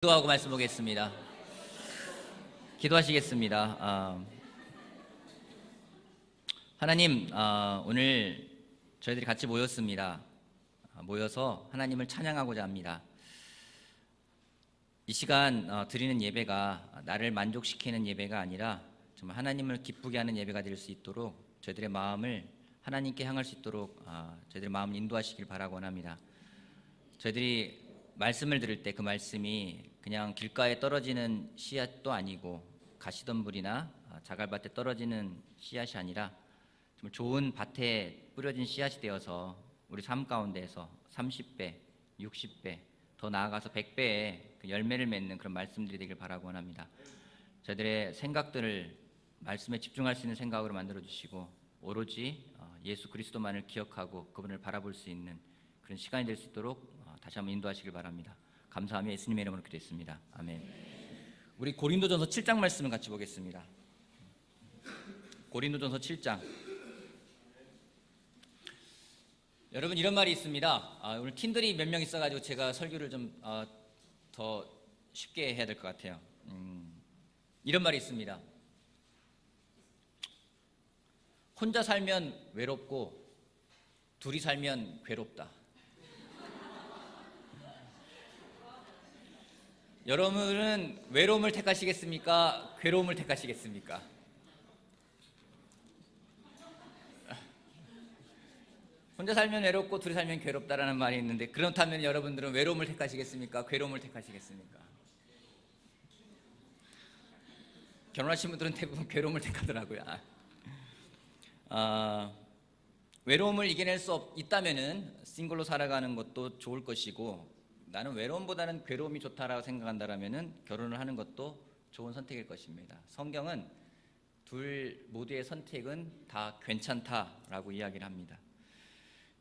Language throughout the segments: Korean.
기도하고 말씀 보겠습니다. 기도하시겠습니다. 하나님, 오늘 저희들이 같이 모였습니다. 모여서 하나님을 찬양하고자 합니다. 이 시간 드리는 예배가 나를 만족시키는 예배가 아니라 정말 하나님을 기쁘게 하는 예배가 될 수 있도록 저희들의 마음을 하나님께 향할 수 있도록 저희들의 마음을 인도하시길 바라고 원합니다. 저희들이 말씀을 들을 때 그 말씀이 그냥 길가에 떨어지는 씨앗도 아니고 가시덤불이나 자갈밭에 떨어지는 씨앗이 아니라 정말 좋은 밭에 뿌려진 씨앗이 되어서 우리 삶 가운데에서 30배, 60배, 더 나아가서 100배의 그 열매를 맺는 그런 말씀들이 되길 바라고 원합니다. 저희들의 생각들을 말씀에 집중할 수 있는 생각으로 만들어 주시고 오로지 예수 그리스도만을 기억하고 그분을 바라볼 수 있는 그런 시간이 될 수 있도록 다시 한번 인도하시길 바랍니다. 감사하며 예수님의 이름으로 기도했습니다. 아멘. 우리 고린도전서 7장 말씀을 같이 보겠습니다. 고린도전서 7장. 여러분, 이런 말이 있습니다. 오늘 틴들이 몇 명 있어가지고 제가 설교를 좀 더 쉽게 해야 될 것 같아요. 이런 말이 있습니다. 혼자 살면 외롭고 둘이 살면 괴롭다. 여러분은 외로움을 택하시겠습니까? 괴로움을 택하시겠습니까? 혼자 살면 외롭고 둘이 살면 괴롭다라는 말이 있는데, 그렇다면 여러분들은 외로움을 택하시겠습니까? 괴로움을 택하시겠습니까? 결혼하신 분들은 대부분 괴로움을 택하더라고요. 외로움을 이겨낼 수 있다면은 싱글로 살아가는 것도 좋을 것이고, 나는 외로움보다는 괴로움이 좋다라고 생각한다라면은 결혼을 하는 것도 좋은 선택일 것입니다. 성경은 둘 모두의 선택은 다 괜찮다라고 이야기를 합니다.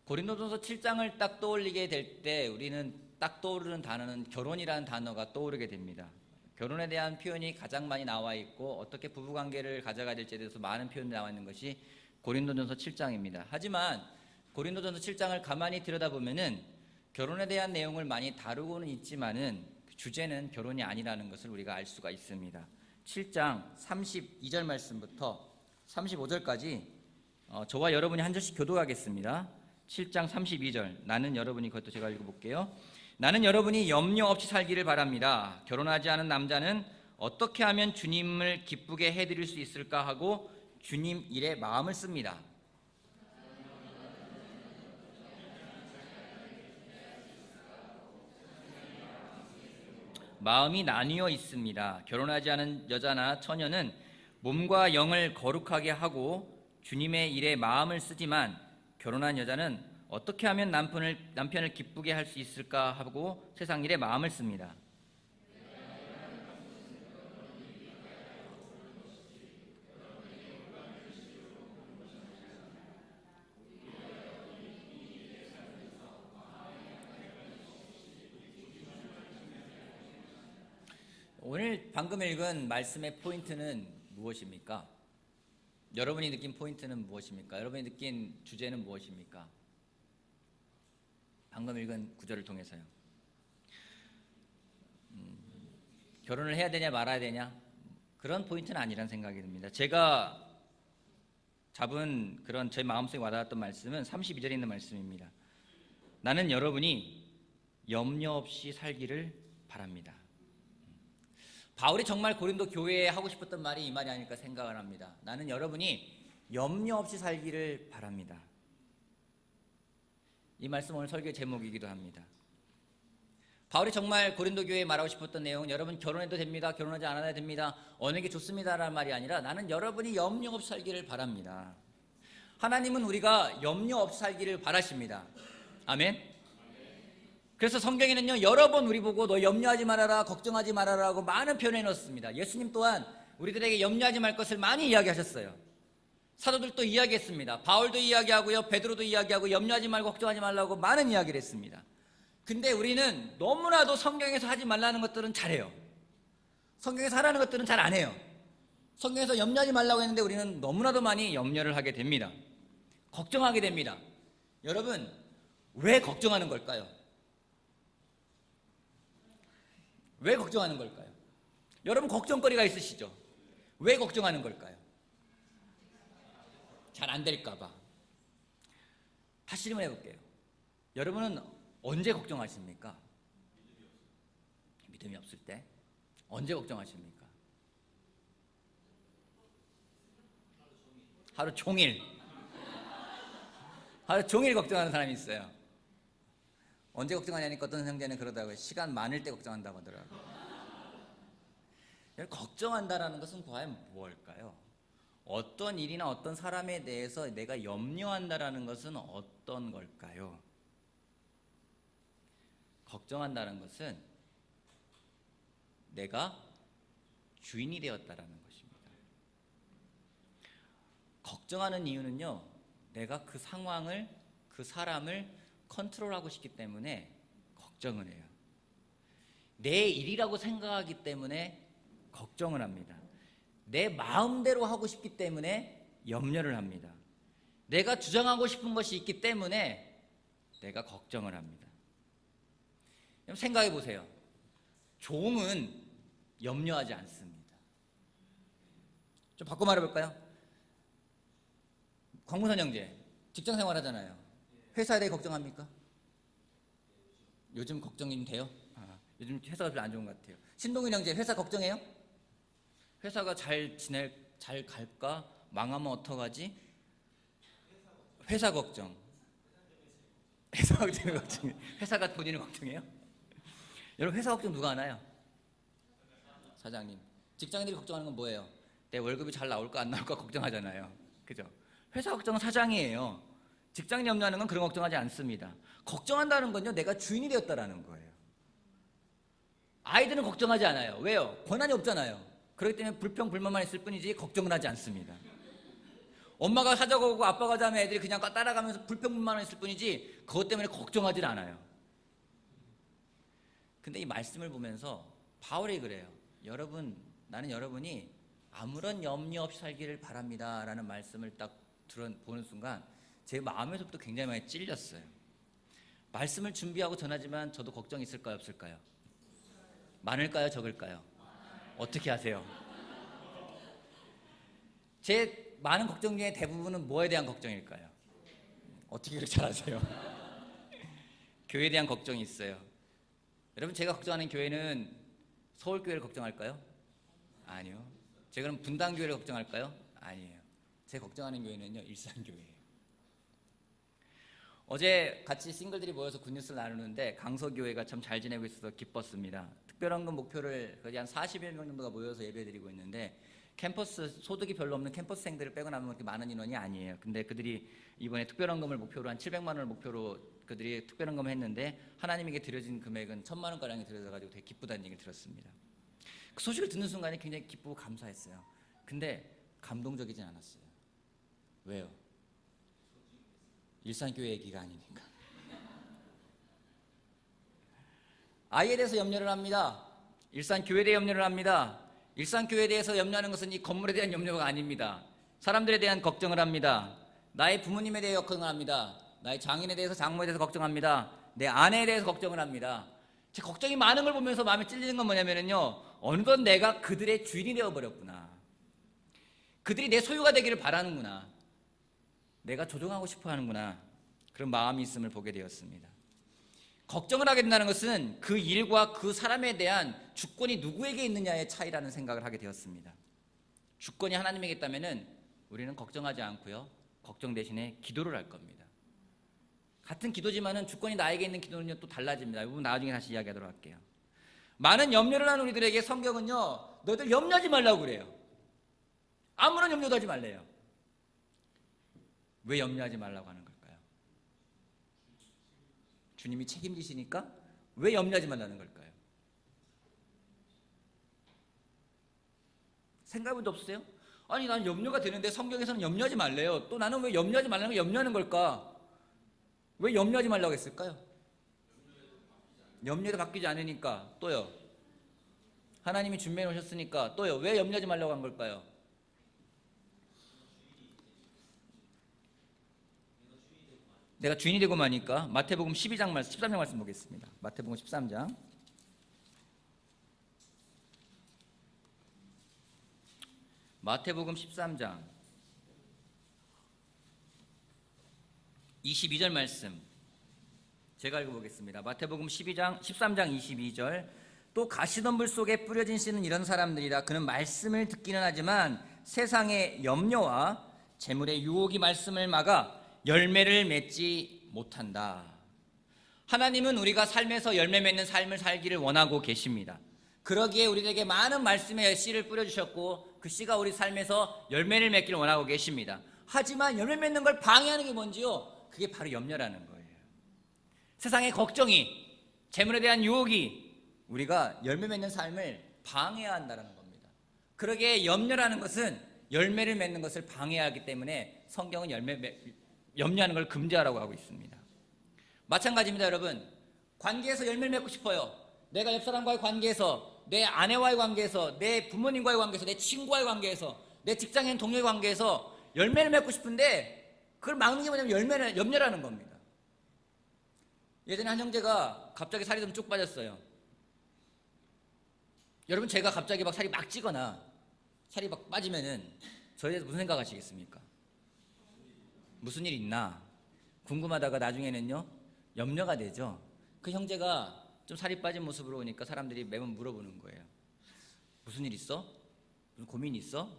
고린도전서 7장을 딱 떠올리게 될 때 우리는 딱 떠오르는 단어는 결혼이라는 단어가 떠오르게 됩니다. 결혼에 대한 표현이 가장 많이 나와 있고 어떻게 부부관계를 가져가야 될지에 대해서 많은 표현이 나와 있는 것이 고린도전서 7장입니다. 하지만 고린도전서 7장을 가만히 들여다보면은 결혼에 대한 내용을 많이 다루고는 있지만은 주제는 결혼이 아니라는 것을 우리가 알 수가 있습니다. 7장 32절 말씀부터 35절까지 저와 여러분이 한 절씩 교도하겠습니다. 7장 32절, 나는 여러분이, 그것도 제가 읽어볼게요. 나는 여러분이 염려 없이 살기를 바랍니다. 결혼하지 않은 남자는 어떻게 하면 주님을 기쁘게 해드릴 수 있을까 하고 주님 일에 마음을 씁니다. 마음이 나뉘어 있습니다. 결혼하지 않은 여자나 처녀는 몸과 영을 거룩하게 하고 주님의 일에 마음을 쓰지만 결혼한 여자는 어떻게 하면 남편을 기쁘게 할 수 있을까 하고 세상 일에 마음을 씁니다. 오늘 방금 읽은 말씀의 포인트는 무엇입니까? 여러분이 느낀 포인트는 무엇입니까? 여러분이 느낀 주제는 무엇입니까? 방금 읽은 구절을 통해서요. 결혼을 해야 되냐 말아야 되냐, 그런 포인트는 아니라는 생각이 듭니다. 제가 잡은 그런 제 마음속에 와닿았던 말씀은 32절에 있는 말씀입니다. 나는 여러분이 염려 없이 살기를 바랍니다. 바울이 정말 고린도 교회에 하고 싶었던 말이 이 말이 아닐까 생각을 합니다. 나는 여러분이 염려 없이 살기를 바랍니다. 이 말씀 오늘 설교의 제목이기도 합니다. 바울이 정말 고린도 교회에 말하고 싶었던 내용은 여러분 결혼해도 됩니다, 결혼하지 않아도 됩니다, 어느 게 좋습니다라는 말이 아니라 나는 여러분이 염려 없이 살기를 바랍니다. 하나님은 우리가 염려 없이 살기를 바라십니다. 아멘. 그래서 성경에는요, 여러 번 우리 보고 너 염려하지 말아라, 걱정하지 말아라고 많은 표현을 해놓습니다. 예수님 또한 우리들에게 염려하지 말 것을 많이 이야기하셨어요. 사도들도 이야기했습니다. 바울도 이야기하고요, 베드로도 이야기하고 염려하지 말고 걱정하지 말라고 많은 이야기를 했습니다. 근데 우리는 너무나도 성경에서 하지 말라는 것들은 잘해요. 성경에서 하라는 것들은 잘 안 해요. 성경에서 염려하지 말라고 했는데 우리는 너무나도 많이 염려를 하게 됩니다. 걱정하게 됩니다. 여러분, 왜 걱정하는 걸까요? 왜 걱정하는 걸까요? 여러분 걱정거리가 있으시죠? 왜 걱정하는 걸까요? 잘 안 될까 봐. 다시 질문해 볼게요. 여러분은 언제 걱정하십니까? 믿음이 없을 때? 언제 걱정하십니까? 하루 종일. 하루 종일 걱정하는 사람이 있어요. 언제 걱정하냐니까 어떤 형제는 그러다고요. 시간 많을 때 걱정한다고 하더라고요. 걱정한다라는 것은 과연 무엇일까요? 어떤 일이나 어떤 사람에 대해서 내가 염려한다라는 것은 어떤 걸까요? 걱정한다는 것은 내가 주인이 되었다라는 것입니다. 걱정하는 이유는요, 내가 그 상황을, 그 사람을 컨트롤하고 싶기 때문에 걱정을 해요. 내 일이라고 생각하기 때문에 걱정을 합니다. 내 마음대로 하고 싶기 때문에 염려를 합니다. 내가 주장하고 싶은 것이 있기 때문에 내가 걱정을 합니다. 생각해 보세요. 종은 염려하지 않습니다. 좀 바꿔 말해볼까요? 광무선 형제, 직장 생활하잖아요. 회사에 대해 걱정합니까? 요즘 걱정이 돼요? 요즘 회사가 별로 안 좋은 것 같아요. 신동인 형제, 회사 걱정해요? 회사가 잘 갈까? 망하면 어떡하지? 회사 걱정. 회사 걱정. 회사가 본인을 걱정해요? 여러분, 회사 걱정 누가 하나요? 사장님. 직장인들이 걱정하는 건 뭐예요? 내 월급이 잘 나올까 안 나올까 걱정하잖아요. 그죠? 회사 걱정은 사장이에요. 직장인 염려하는 건 그런 걱정하지 않습니다. 걱정한다는 건요, 내가 주인이 되었다라는 거예요. 아이들은 걱정하지 않아요. 왜요? 권한이 없잖아요. 그렇기 때문에 불평불만만 있을 뿐이지 걱정을 하지 않습니다. 엄마가 사자고 하고 아빠가 자면 애들이 그냥 따라가면서 불평불만만 있을 뿐이지 그것 때문에 걱정하지 않아요. 근데 이 말씀을 보면서 바울이 그래요. 여러분, 나는 여러분이 아무런 염려 없이 살기를 바랍니다 라는 말씀을 딱 보는 순간 제 마음에서부터 굉장히 많이 찔렸어요. 말씀을 준비하고 전하지만 저도 걱정이 있을까요, 없을까요? 많을까요, 적을까요? 어떻게 하세요? 제 많은 걱정 중에 대부분은 뭐에 대한 걱정일까요? 어떻게 그렇게 잘 아세요? 교회에 대한 걱정이 있어요. 여러분, 제가 걱정하는 교회는 서울교회를 걱정할까요? 아니요. 제가 그럼 분당교회를 걱정할까요? 아니에요. 제가 걱정하는 교회는요, 일산교회예요. 어제 같이 싱글들이 모여서 굿뉴스를 나누는데 강서교회가 참 잘 지내고 있어서 기뻤습니다. 특별헌금 목표를 거의 한 40여 명 정도가 모여서 예배드리고 있는데 캠퍼스, 소득이 별로 없는 캠퍼스생들을 빼고 나면 그렇게 많은 인원이 아니에요. 근데 그들이 이번에 특별헌금을 목표로 한 700만 원을 목표로 그들이 특별헌금을 했는데 하나님에게 드려진 금액은 1,000만 원가량이 드려져가지고 되게 기쁘다는 얘기를 들었습니다. 그 소식을 듣는 순간에 굉장히 기쁘고 감사했어요. 근데 감동적이진 않았어요. 왜요? 일산교회 얘기가 아니니까. 아이에 대해서 염려를 합니다. 일산교회에 대해 염려를 합니다. 일산교회에 대해서 염려하는 것은 이 건물에 대한 염려가 아닙니다. 사람들에 대한 걱정을 합니다. 나의 부모님에 대해 걱정을 합니다. 나의 장인에 대해서, 장모에 대해서 걱정합니다. 내 아내에 대해서 걱정을 합니다. 제 걱정이 많은 걸 보면서 마음에 찔리는 건 뭐냐면요, 어느덧 내가 그들의 주인이 되어버렸구나. 그들이 내 소유가 되기를 바라는구나. 내가 조종하고 싶어 하는구나. 그런 마음이 있음을 보게 되었습니다. 걱정을 하게 된다는 것은 그 일과 그 사람에 대한 주권이 누구에게 있느냐의 차이라는 생각을 하게 되었습니다. 주권이 하나님에게 있다면 우리는 걱정하지 않고요, 걱정 대신에 기도를 할 겁니다. 같은 기도지만은 주권이 나에게 있는 기도는요 또 달라집니다. 이 부분 나중에 다시 이야기하도록 할게요. 많은 염려를 하는 우리들에게 성경은요, 너희들 염려하지 말라고 그래요. 아무런 염려도 하지 말래요. 왜 염려하지 말라고 하는 걸까요? 주님이 책임지시니까 왜 염려하지 말라는 걸까요? 생각해본 적 없으세요? 아니, 나는 염려가 되는데 성경에서는 염려하지 말래요. 또 나는 왜 염려하지 말라는 걸 염려하는 걸까? 왜 염려하지 말라고 했을까요? 염려도 바뀌지 않으니까. 또요, 하나님이 준비해 놓으셨으니까. 또요, 왜 염려하지 말라고 한 걸까요? 내가 주인이 되고 마니까. 마태복음 13장 말씀 보겠습니다. 마태복음 13장 마태복음 13장 22절 말씀 제가 읽어보겠습니다. 마태복음 13장 22절. 또 가시덤불 속에 뿌려진 씨는 이런 사람들이라. 그는 말씀을 듣기는 하지만 세상의 염려와 재물의 유혹이 말씀을 막아 열매를 맺지 못한다. 하나님은 우리가 삶에서 열매 맺는 삶을 살기를 원하고 계십니다. 그러기에 우리에게 많은 말씀의 씨를 뿌려주셨고 그 씨가 우리 삶에서 열매를 맺기를 원하고 계십니다. 하지만 열매 맺는 걸 방해하는 게 뭔지요? 그게 바로 염려라는 거예요. 세상의 걱정이, 재물에 대한 유혹이 우리가 열매 맺는 삶을 방해한다는 겁니다. 그러기에 염려라는 것은 열매를 맺는 것을 방해하기 때문에 성경은 염려하는 걸 금지하라고 하고 있습니다. 마찬가지입니다, 여러분. 관계에서 열매를 맺고 싶어요. 내가 옆 사람과의 관계에서, 내 아내와의 관계에서, 내 부모님과의 관계에서, 내 친구와의 관계에서, 내 직장인 동료의 관계에서 열매를 맺고 싶은데 그걸 막는 게 뭐냐면 염려라는 겁니다. 예전에 한 형제가 갑자기 살이 좀 쭉 빠졌어요. 여러분, 제가 갑자기 막 살이 막 찌거나 살이 막 빠지면은 저에 대해서 무슨 생각하시겠습니까? 무슨 일 있나 궁금하다가 나중에는요 염려가 되죠. 그 형제가 좀 살이 빠진 모습으로 오니까 사람들이 매번 물어보는 거예요. 무슨 일 있어? 무슨 고민 있어?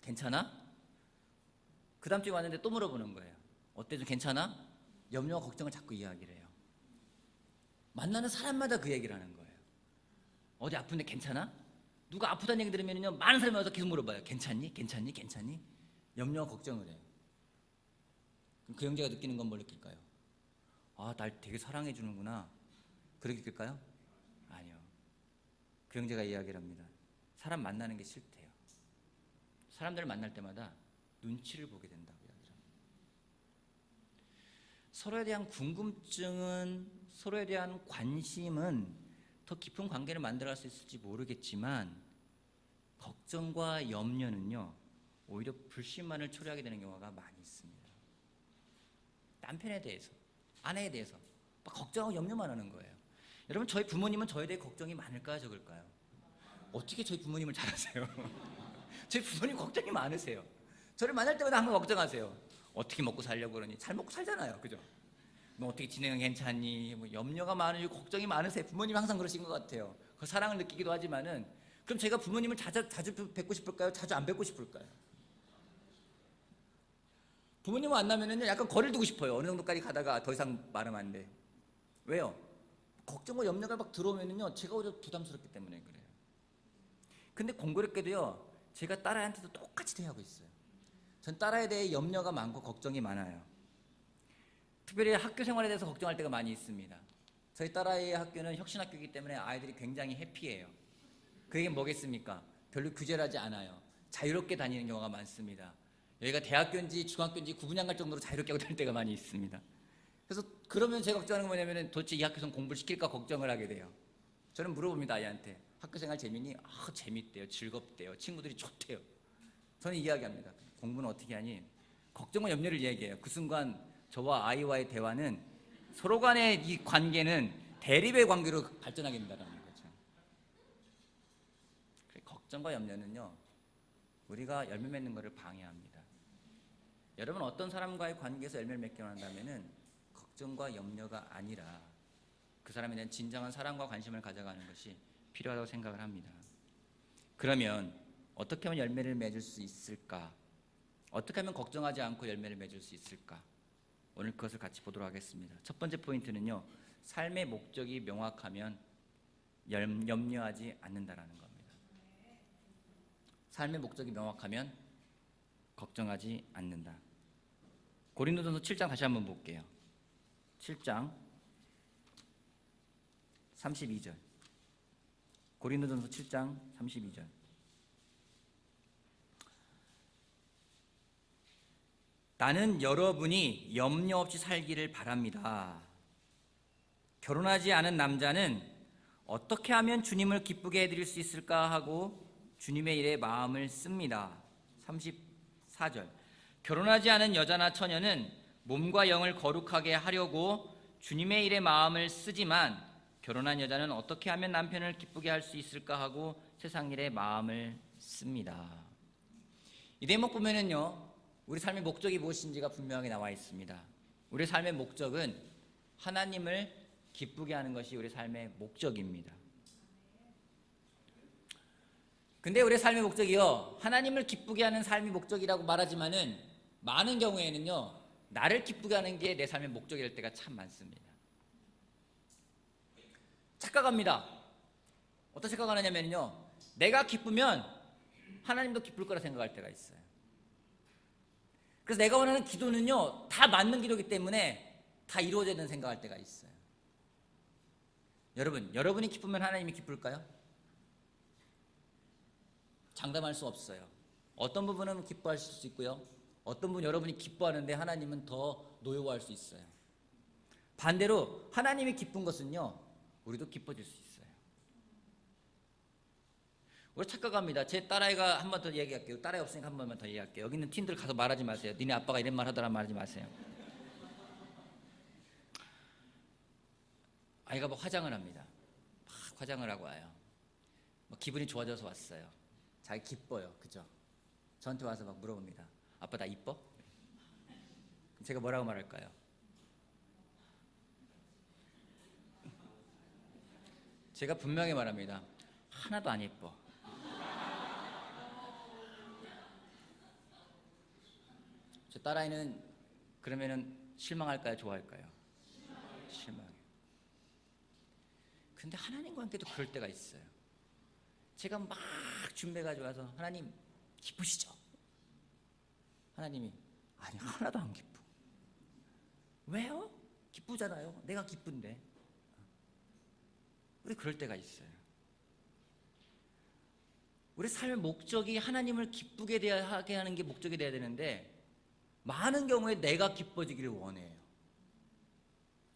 괜찮아? 그 다음 주에 왔는데 또 물어보는 거예요. 어때, 좀 괜찮아? 염려와 걱정을 자꾸 이야기를 해요. 만나는 사람마다 그 얘기를 하는 거예요. 어디 아픈데 괜찮아? 누가 아프다는 얘기 들으면요 많은 사람이 와서 계속 물어봐요. 괜찮니? 괜찮니? 괜찮니? 염려와 걱정을 해요. 그 형제가 느끼는 건 뭘 느낄까요? 아, 날 되게 사랑해 주는구나, 그렇게 느낄까요? 아니요. 그 형제가 이야기를 합니다. 사람 만나는 게 싫대요. 사람들을 만날 때마다 눈치를 보게 된다고 이야기를 합니다. 서로에 대한 궁금증은, 서로에 대한 관심은 더 깊은 관계를 만들어갈 수 있을지 모르겠지만 걱정과 염려는요 오히려 불신만을 초래하게 되는 경우가 많이 있습니다. 남편에 대해서, 아내에 대해서 막 걱정하고 염려만 하는 거예요. 여러분, 저희 부모님은 저에 대해 걱정이 많을까요, 적을까요? 어떻게 저희 부모님을 잘 아세요? 저희 부모님 걱정이 많으세요. 저를 만날 때마다 항상 걱정하세요. 어떻게 먹고 살려고 그러니? 잘 먹고 살잖아요, 그죠? 너 어떻게 지내는 괜찮니? 뭐 염려가 많으시고 걱정이 많으세요. 부모님이 항상 그러신 것 같아요. 그 사랑을 느끼기도 하지만은, 그럼 제가 부모님을 자주 뵙고 싶을까요? 자주 안 뵙고 싶을까요? 부모님을 만나면은 약간 거리를 두고 싶어요. 어느 정도까지 가다가 더 이상 말하면 안 돼. 왜요? 걱정과 염려가 막 들어오면은요 제가 오히려 부담스럽기 때문에 그래요. 근데 공교롭게도요 제가 딸아이한테도 똑같이 대하고 있어요. 전 딸아이에 대해 염려가 많고 걱정이 많아요. 특별히 학교 생활에 대해서 걱정할 때가 많이 있습니다. 저희 딸아이의 학교는 혁신학교이기 때문에 아이들이 굉장히 해피해요. 그 얘기는 뭐겠습니까? 별로 규제를 하지 않아요. 자유롭게 다니는 경우가 많습니다. 여기가 대학교인지 중학교인지 구분이 안 갈 정도로 자유롭게 하고 다닐 때가 많이 있습니다. 그래서 그러면 제가 걱정하는 건 뭐냐면 도대체 이 학교에서 공부를 시킬까 걱정을 하게 돼요. 저는 물어봅니다, 아이한테. 학교 생활 재밌니? 아, 재밌대요. 즐겁대요. 친구들이 좋대요. 저는 이야기합니다. 공부는 어떻게 하니? 걱정과 염려를 이야기해요. 그 순간 저와 아이와의 대화는 서로 간의 이 관계는 대립의 관계로 발전하게 된다는 거죠. 걱정과 염려는요 우리가 열매 맺는 것을 방해합니다. 여러분, 어떤 사람과의 관계에서 열매를 맺기 원한다면은 걱정과 염려가 아니라 그 사람에 대한 진정한 사랑과 관심을 가져가는 것이 필요하다고 생각을 합니다. 그러면 어떻게 하면 열매를 맺을 수 있을까? 어떻게 하면 걱정하지 않고 열매를 맺을 수 있을까? 오늘 그것을 같이 보도록 하겠습니다. 첫 번째 포인트는요 삶의 목적이 명확하면 염려하지 않는다라는 겁니다. 삶의 목적이 명확하면 걱정하지 않는다. 고린도전서 7장 다시 한번 볼게요. 7장 32절. 고린도전서 7장 32절. 나는 여러분이 염려 없이 살기를 바랍니다. 결혼하지 않은 남자는 어떻게 하면 주님을 기쁘게 해드릴 수 있을까 하고 주님의 일에 마음을 씁니다. 34절. 결혼하지 않은 여자나 처녀는 몸과 영을 거룩하게 하려고 주님의 일에 마음을 쓰지만 결혼한 여자는 어떻게 하면 남편을 기쁘게 할 수 있을까 하고 세상 일에 마음을 씁니다. 이 대목 보면은요, 우리 삶의 목적이 무엇인지가 분명하게 나와 있습니다. 우리 삶의 목적은 하나님을 기쁘게 하는 것이 우리 삶의 목적입니다. 근데 우리 삶의 목적이요, 하나님을 기쁘게 하는 삶이 목적이라고 말하지만은 많은 경우에는요, 나를 기쁘게 하는 게 내 삶의 목적이 될 때가 참 많습니다. 착각합니다. 어떤 착각을 하냐면요, 내가 기쁘면 하나님도 기쁠 거라 생각할 때가 있어요. 그래서 내가 원하는 기도는요, 다 맞는 기도이기 때문에 다 이루어져야 되는 생각할 때가 있어요. 여러분이 기쁘면 하나님이 기쁠까요? 장담할 수 없어요. 어떤 부분은 기뻐하실 수 있고요, 어떤 부분 여러분이 기뻐하는데 하나님은 더 노여워할 수 있어요. 반대로 하나님이 기쁜 것은요, 우리도 기뻐질 수 있어요. 우리 착각합니다. 제 딸아이가 한 번 더 얘기할게요. 딸아이 없으니까 한 번만 더 얘기할게요. 여기 있는 팀들 가서 말하지 마세요. 니네 아빠가 이런 말 하더라 말하지 마세요. 아이가 막 화장을 합니다. 막 화장을 하고 와요. 막 기분이 좋아져서 왔어요. 자기 기뻐요. 그죠? 저한테 와서 막 물어봅니다. 아빠 나 이뻐? 제가 뭐라고 말할까요? 제가 분명히 말합니다. 하나도 안 예뻐. 제 딸아이는 그러면은 실망할까요? 좋아할까요? 실망해요. 근데 하나님과 함께도 그럴 때가 있어요. 제가 막 준비해가지고 와서 하나님 기쁘시죠? 하나님이 아니 하나도 안 기뻐. 왜요? 기쁘잖아요. 내가 기쁜데. 우리 그럴 때가 있어요. 우리 삶의 목적이 하나님을 기쁘게 하게 하는 게 목적이 돼야 되는데 많은 경우에 내가 기뻐지기를 원해요.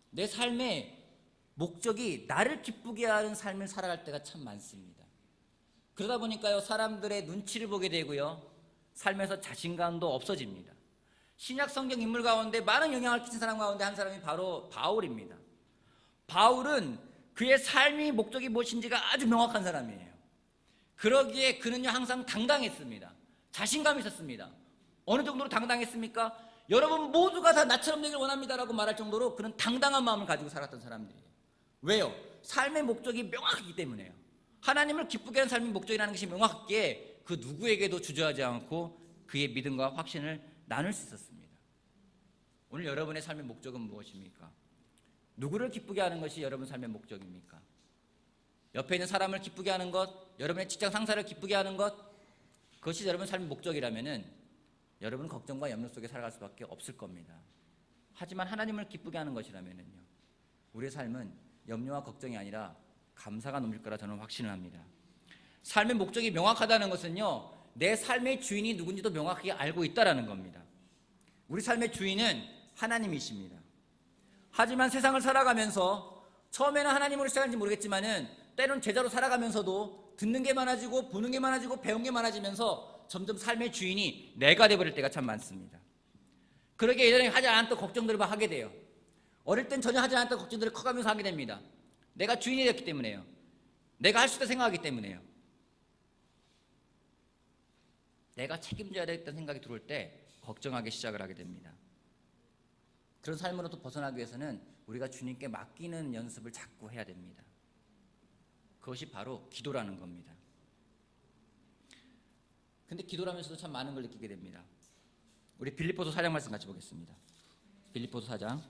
내 삶의 목적이 나를 기쁘게 하는 삶을 살아갈 때가 참 많습니다. 그러다 보니까요, 사람들의 눈치를 보게 되고요, 삶에서 자신감도 없어집니다. 신약 성경 인물 가운데 많은 영향을 끼친 사람 가운데 한 사람이 바로 바울입니다. 바울은 그의 삶의 목적이 무엇인지가 아주 명확한 사람이에요. 그러기에 그는요 항상 당당했습니다. 자신감이 있었습니다. 어느 정도로 당당했습니까? 여러분 모두가 다 나처럼 되길 원합니다라고 말할 정도로 그는 당당한 마음을 가지고 살았던 사람들이에요. 왜요? 삶의 목적이 명확하기 때문에요. 하나님을 기쁘게 하는 삶의 목적이라는 것이 명확하기에 그 누구에게도 주저하지 않고 그의 믿음과 확신을 나눌 수 있었습니다. 오늘 여러분의 삶의 목적은 무엇입니까? 누구를 기쁘게 하는 것이 여러분 삶의 목적입니까? 옆에 있는 사람을 기쁘게 하는 것, 여러분의 직장 상사를 기쁘게 하는 것, 그것이 여러분 삶의 목적이라면은 여러분은 걱정과 염려 속에 살아갈 수밖에 없을 겁니다. 하지만 하나님을 기쁘게 하는 것이라면은요, 우리의 삶은 염려와 걱정이 아니라 감사가 넘칠 거라 저는 확신을 합니다. 삶의 목적이 명확하다는 것은요, 내 삶의 주인이 누군지도 명확하게 알고 있다라는 겁니다. 우리 삶의 주인은 하나님이십니다. 하지만 세상을 살아가면서 처음에는 하나님으로 시작하는지 모르겠지만은 때론 제자로 살아가면서도 듣는 게 많아지고 보는 게 많아지고 배운 게 많아지면서 점점 삶의 주인이 내가 되어버릴 때가 참 많습니다. 그러게 예전에 하지 않았던 걱정들을 막 하게 돼요. 어릴 땐 전혀 하지 않았던 걱정들을 커가면서 하게 됩니다. 내가 주인이 되었기 때문에요. 내가 할 수 있다 생각하기 때문에요. 내가 책임져야 되겠다는 생각이 들어올 때 걱정하기 시작을 하게 됩니다. 그런 삶으로부터 벗어나기 위해서는 우리가 주님께 맡기는 연습을 자꾸 해야 됩니다. 그것이 바로 기도라는 겁니다. 근데 기도라면서도 참 많은 걸 느끼게 됩니다. 우리 빌립보서 4장 말씀 같이 보겠습니다. 빌립보서 4장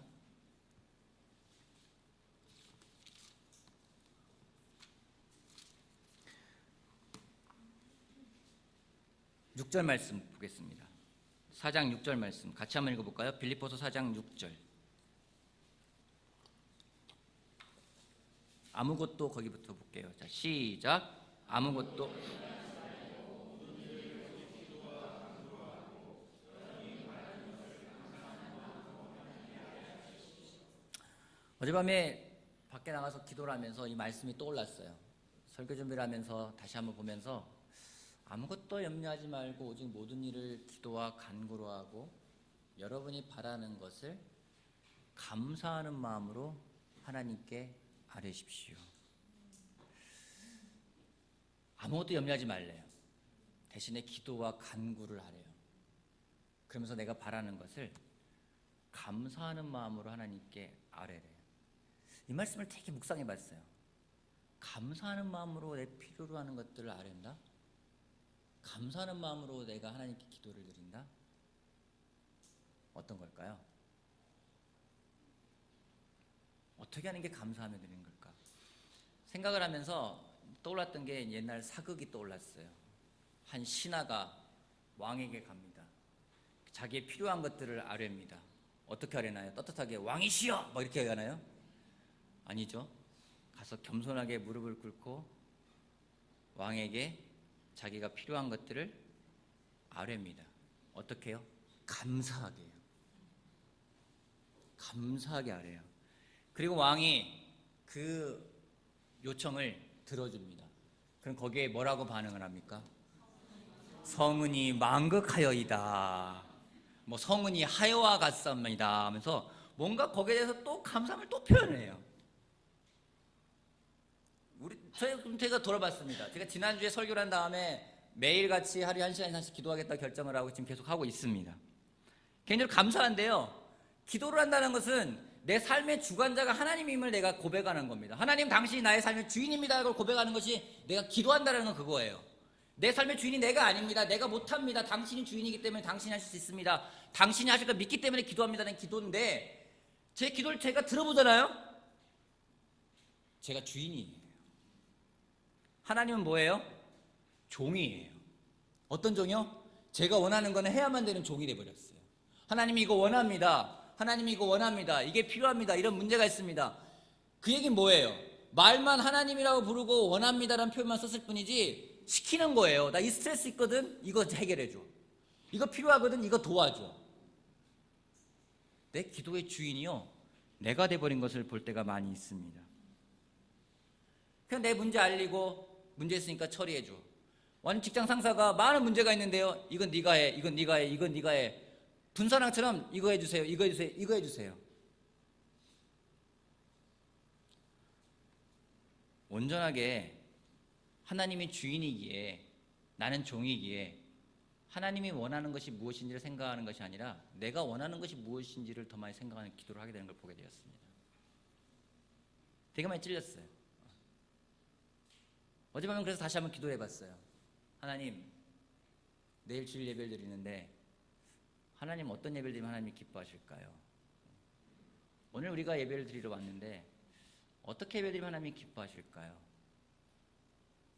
6절 말씀 보겠습니다. 4장 6절 말씀 같이 한번 읽어볼까요? 빌립보서 4장 6절. 아무것도 거기부터 볼게요. 자, 시작. 아무것도. 어젯밤에 밖에 나가서 기도를 하면서 이 말씀이 떠올랐어요. 설교 준비를 하면서 다시 한번 보면서 아무것도 염려하지 말고 오직 모든 일을 기도와 간구로 하고 여러분이 바라는 것을 감사하는 마음으로 하나님께 아뢰십시오. 아무것도 염려하지 말래요. 대신에 기도와 간구를 하래요. 그러면서 내가 바라는 것을 감사하는 마음으로 하나님께 아뢰래요. 이 말씀을 되게 묵상해 봤어요. 감사하는 마음으로 내 필요로 하는 것들을 아뢰는다? 감사하는 마음으로 내가 하나님께 기도를 드린다? 어떤 걸까요? 어떻게 하는 게 감사하며 드리는 걸까? 생각을 하면서 떠올랐던 게 옛날 사극이 떠올랐어요. 한 신하가 왕에게 갑니다. 자기의 필요한 것들을 아뢰입니다. 어떻게 아뢰나요? 떳떳하게 왕이시여! 막 이렇게 하나요? 아니죠. 가서 겸손하게 무릎을 꿇고 왕에게 자기가 필요한 것들을 아뢰입니다. 어떻게 해요? 감사하게 해요. 감사하게 아뢰요. 그리고 왕이 그 요청을 들어줍니다. 그럼 거기에 뭐라고 반응을 합니까? 성은이 망극하여이다. 뭐 성은이 하여와 같사옵니다 하면서 뭔가 거기에 대해서 또 감사함을 또 표현해요. 제가 돌아봤습니다. 제가 지난주에 설교를 한 다음에 매일같이 하루에 1시간 이상씩 기도하겠다 결정을 하고 지금 계속 하고 있습니다. 개인적으로 감사한데요, 기도를 한다는 것은 내 삶의 주관자가 하나님임을 내가 고백하는 겁니다. 하나님, 당신이 나의 삶의 주인입니다. 이걸 고백하는 것이 내가 기도한다는 건 그거예요. 내 삶의 주인이 내가 아닙니다. 내가 못합니다. 당신이 주인이기 때문에 당신이 하실 수 있습니다. 당신이 하실 걸 믿기 때문에 기도합니다는 기도인데, 제 기도를 제가 들어보잖아요. 제가 주인이에요. 하나님은 뭐예요? 종이에요. 어떤 종이요? 제가 원하는 거는 해야만 되는 종이 돼버렸어요. 하나님이 이거 원합니다. 하나님이 이거 원합니다. 이게 필요합니다. 이런 문제가 있습니다. 그 얘기는 뭐예요? 말만 하나님이라고 부르고 원합니다라는 표현만 썼을 뿐이지 시키는 거예요. 나 이 스트레스 있거든? 이거 해결해줘. 이거 필요하거든? 이거 도와줘. 내 기도의 주인이요, 내가 돼버린 것을 볼 때가 많이 있습니다. 그냥 내 문제 알리고 문제 있으니까 처리해줘. 완전 직장 상사가 많은 문제가 있는데요, 이건 네가 해, 이건 네가 해, 이건 네가 해. 분사랑처럼 이거 해주세요, 이거 해주세요, 이거 해주세요. 온전하게 하나님이 주인이기에, 나는 종이기에 하나님이 원하는 것이 무엇인지를 생각하는 것이 아니라 내가 원하는 것이 무엇인지를 더 많이 생각하는 기도를 하게 되는 걸 보게 되었습니다. 되게 많이 찔렸어요. 어젯밤에 그래서 다시 한번 기도해 봤어요. 하나님, 내일 주일 예배를 드리는데 하나님 어떤 예배를 드리면 하나님이 기뻐하실까요? 오늘 우리가 예배를 드리러 왔는데 어떻게 예배 드리면 하나님이 기뻐하실까요?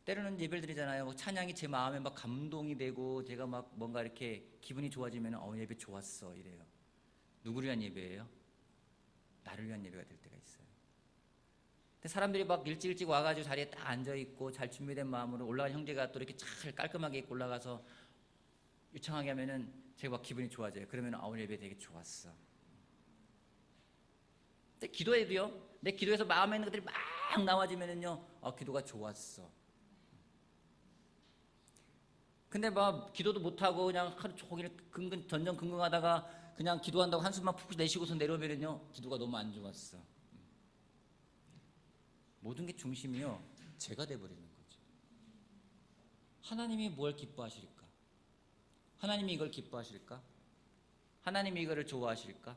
때로는 예배를 드리잖아요. 찬양이 제 마음에 막 감동이 되고 제가 막 뭔가 이렇게 기분이 좋아지면 예배 좋았어 이래요. 누구를 위한 예배예요? 나를 위한 예배가 될 때가 있어요. 근데 사람들이 막 일찍 와가지고 자리에 딱 앉아있고 잘 준비된 마음으로 올라간 형제가 또 이렇게 잘 깔끔하게 입고 올라가서 유창하게 하면은 제가 막 기분이 좋아져요. 그러면 오늘 예배 되게 좋았어. 근데 기도해도요, 내 기도에서 마음에 있는 것들이 막 나와지면은요, 기도가 좋았어. 근데 막 기도도 못하고 그냥 하루 종일 전전긍긍하다가 그냥 기도한다고 한숨만 푹 내쉬고서 내려오면은요, 기도가 너무 안 좋았어. 모든 게 중심이요, 제가 돼버리는 거죠. 하나님이 뭘 기뻐하실까? 하나님이 이걸 기뻐하실까? 하나님이 이거를 좋아하실까?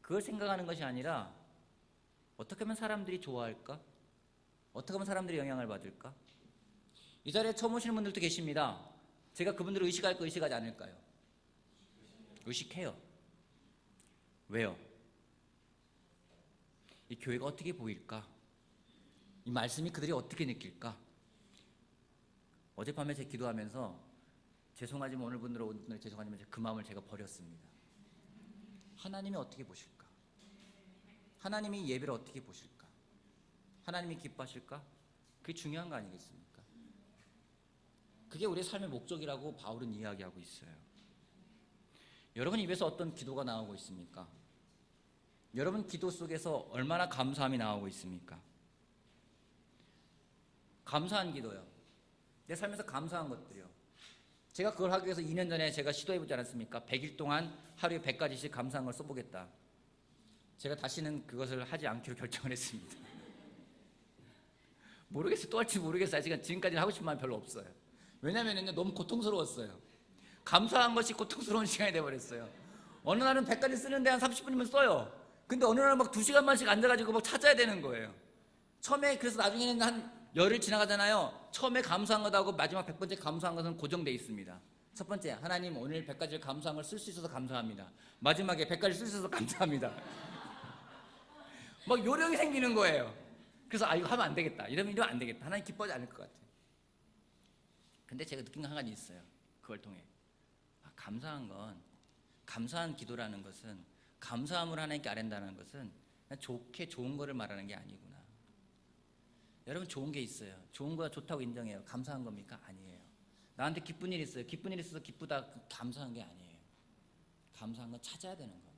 그걸 생각하는 것이 아니라 어떻게 하면 사람들이 좋아할까? 어떻게 하면 사람들이 영향을 받을까? 이 자리에 처음 오시는 분들도 계십니다. 제가 그분들을 의식할까 의식하지 않을까요? 의식해요. 왜요? 이 교회가 어떻게 보일까? 이 말씀이 그들이 어떻게 느낄까? 어젯밤에 제가 기도하면서 죄송하지만 오늘 분들 죄송하지만 그 마음을 제가 버렸습니다. 하나님이 어떻게 보실까? 하나님이 예배를 어떻게 보실까? 하나님이 기뻐하실까? 그게 중요한 거 아니겠습니까? 그게 우리의 삶의 목적이라고 바울은 이야기하고 있어요. 여러분 입에서 어떤 기도가 나오고 있습니까? 여러분 기도 속에서 얼마나 감사함이 나오고 있습니까? 감사한 기도요. 내 삶에서 감사한 것들이요. 제가 그걸 하기 위해서 2년 전에 제가 시도해보지 않았습니까? 100일 동안 하루에 100가지씩 감사한 걸 써보겠다. 제가 다시는 그것을 하지 않기로 결정을 했습니다. 모르겠어요. 또 할지 모르겠어요. 지금까지는 하고 싶은 마음이 별로 없어요. 왜냐면은요, 너무 고통스러웠어요. 감사한 것이 고통스러운 시간이 돼버렸어요. 어느 날은 100가지 쓰는데 한 30분이면 써요. 근데 어느 날은 막 2시간만씩 앉아가지고 막 찾아야 되는 거예요. 처음에, 그래서 나중에는 한 열흘 지나가잖아요. 처음에 감사한 것하고 마지막 100번째 감사한 것은 고정되어 있습니다. 첫 번째, 하나님 오늘 100가지를 감사한 걸 쓸 수 있어서 감사합니다. 마지막에 100가지 쓸 수 있어서 감사합니다. 막 요령이 생기는 거예요. 그래서 아, 이거 하면 안 되겠다. 이러면 안 되겠다. 하나님 기뻐하지 않을 것 같아요. 근데 제가 느낀 거 한 가지 있어요. 그걸 통해. 아, 감사한 기도라는 것은, 감사함을 하나님께 아랜다는 것은 그냥 좋게 좋은 거를 말하는 게 아니구나. 여러분, 좋은 게 있어요. 좋은 거가 좋다고 인정해요. 감사한 겁니까? 아니에요. 나한테 기쁜 일이 있어요. 기쁜 일이 있어서 기쁘다. 감사한 게 아니에요. 감사한 건 찾아야 되는 겁니다.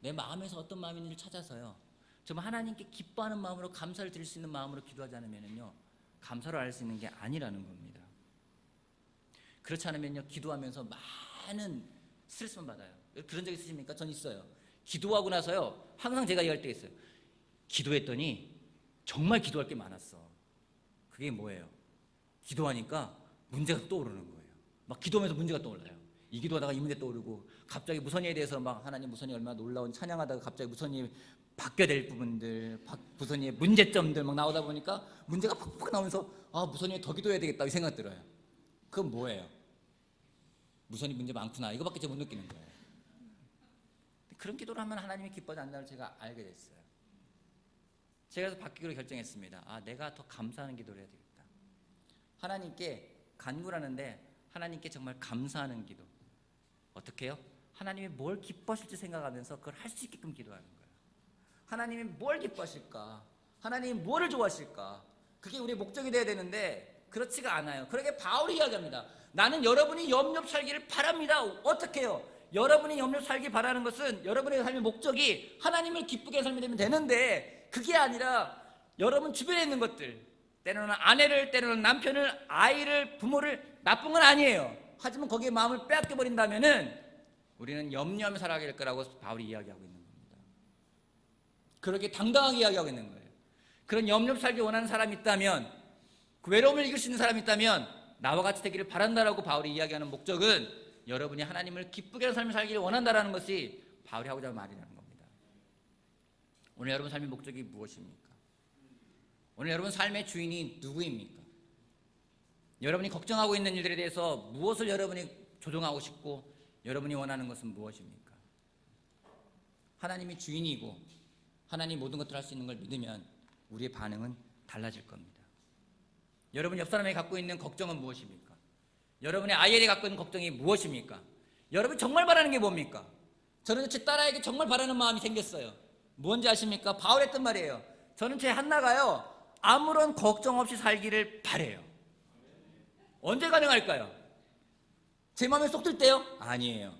내 마음에서 어떤 마음인지를 찾아서요, 정말 하나님께 기뻐하는 마음으로, 감사를 드릴 수 있는 마음으로 기도하지 않으면요, 감사를 알 수 있는 게 아니라는 겁니다. 그렇지 않으면요, 기도하면서 많은 스트레스만 받아요. 그런 적 있으십니까? 전 있어요. 기도하고 나서요, 항상 제가 얘기할 때 있어요. 기도했더니 정말 기도할 게 많았어. 그게 뭐예요? 기도하니까 문제가 떠오르는 거예요. 막 기도하면서 문제가 떠올라요. 이 기도하다가 이 문제 떠오르고, 갑자기 무선이에 대해서 막 하나님 무선이 얼마나 놀라운, 찬양하다가 갑자기 무선이 바뀌어야 될 부분들, 무선이의 문제점들 막 나오다 보니까 문제가 팍팍 나오면서 아, 무선이에 더 기도해야 되겠다 이 생각 들어요. 그건 뭐예요? 무선이 문제 많구나, 이거밖에 제가 못 느끼는 거예요. 그런 기도를 하면 하나님이 기뻐하지 않는다는 걸 제가 알게 됐어요. 제가 그래서 바뀌기로 결정했습니다. 아, 내가 더 감사하는 기도를 해야 되겠다. 하나님께 간구를 하는데 하나님께 정말 감사하는 기도. 어떻게 해요? 하나님이 뭘 기뻐하실지 생각하면서 그걸 할 수 있게끔 기도하는 거예요. 하나님이 뭘 기뻐하실까? 하나님이 뭐를 좋아하실까? 그게 우리의 목적이 돼야 되는데 그렇지가 않아요. 그러게 바울이 이야기합니다. 나는 여러분이 염렵 살기를 바랍니다. 어떻게 해요? 여러분이 염렵 살기 바라는 것은 여러분의 삶의 목적이 하나님을 기쁘게 살면 되면 되는데, 그게 아니라 여러분 주변에 있는 것들, 때로는 아내를, 때로는 남편을, 아이를, 부모를, 나쁜 건 아니에요. 하지만 거기에 마음을 빼앗겨 버린다면은 우리는 염려하며 살아가게 될 거라고 바울이 이야기하고 있는 겁니다. 그렇게 당당하게 이야기하고 있는 거예요. 그런 염려 살기 원하는 사람이 있다면, 그 외로움을 이길 수 있는 사람이 있다면 나와 같이 되기를 바란다라고 바울이 이야기하는 목적은 여러분이 하나님을 기쁘게 하는 삶을 살기를 원한다라는 것이 바울이 하고자 하는 말이라는 겁니다. 오늘 여러분 삶의 목적이 무엇입니까? 오늘 여러분 삶의 주인이 누구입니까? 여러분이 걱정하고 있는 일들에 대해서 무엇을 여러분이 조정하고 싶고 여러분이 원하는 것은 무엇입니까? 하나님이 주인이고 하나님이 모든 것들을 할 수 있는 걸 믿으면 우리의 반응은 달라질 겁니다. 여러분 옆 사람이 갖고 있는 걱정은 무엇입니까? 여러분의 아이에게 갖고 있는 걱정이 무엇입니까? 여러분이 정말 바라는 게 뭡니까? 저는 제 딸아이에게 정말 바라는 마음이 생겼어요. 뭔지 아십니까? 바울이 했던 말이에요. 저는 제 한나가요, 아무런 걱정 없이 살기를 바래요. 언제 가능할까요? 제 마음에 쏙 들 때요? 아니에요.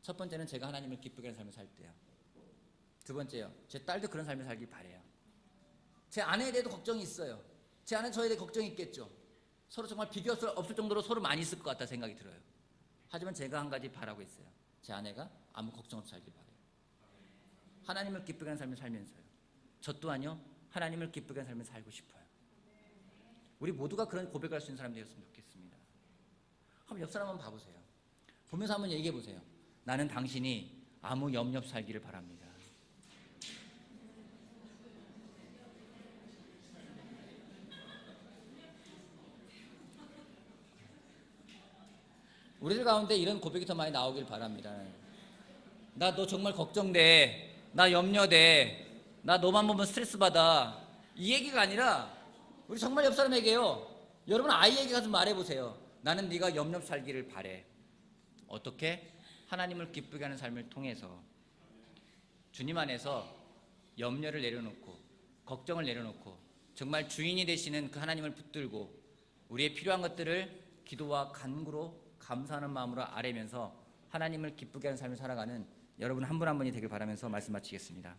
첫 번째는 제가 하나님을 기쁘게 하는 삶을 살 때요. 두 번째요, 제 딸도 그런 삶을 살길 바래요. 제 아내에 대해도 걱정이 있어요. 제 아내는 저에 대해 걱정이 있겠죠. 서로 정말 비교할 수 없을 정도로 서로 많이 있을 것 같다 생각이 들어요. 하지만 제가 한 가지 바라고 있어요. 제 아내가 아무 걱정 없이 살길 바래요. 하나님을 기쁘게 하는 삶을 살면서요, 저 또한요 하나님을 기쁘게 하는 삶을 살고 싶어요. 우리 모두가 그런 고백을 할 수 있는 사람이 되었으면 좋겠습니다. 한번 옆 사람 한번 봐보세요. 보면서 한번 얘기해 보세요. 나는 당신이 아무 염려 없이 살기를 바랍니다. 우리들 가운데 이런 고백이 더 많이 나오길 바랍니다. 나 너 정말 걱정돼, 나 염려돼, 나 너만 보면 스트레스 받아, 이 얘기가 아니라 우리 정말 옆 사람에게요, 여러분 아이에게 가서 말해보세요. 나는 네가 염려 없이 살기를 바래. 어떻게? 하나님을 기쁘게 하는 삶을 통해서 주님 안에서 염려를 내려놓고 걱정을 내려놓고 정말 주인이 되시는 그 하나님을 붙들고 우리의 필요한 것들을 기도와 간구로 감사하는 마음으로 아뢰면서 하나님을 기쁘게 하는 삶을 살아가는 여러분 한 분 한 분이 되길 바라면서 말씀 마치겠습니다.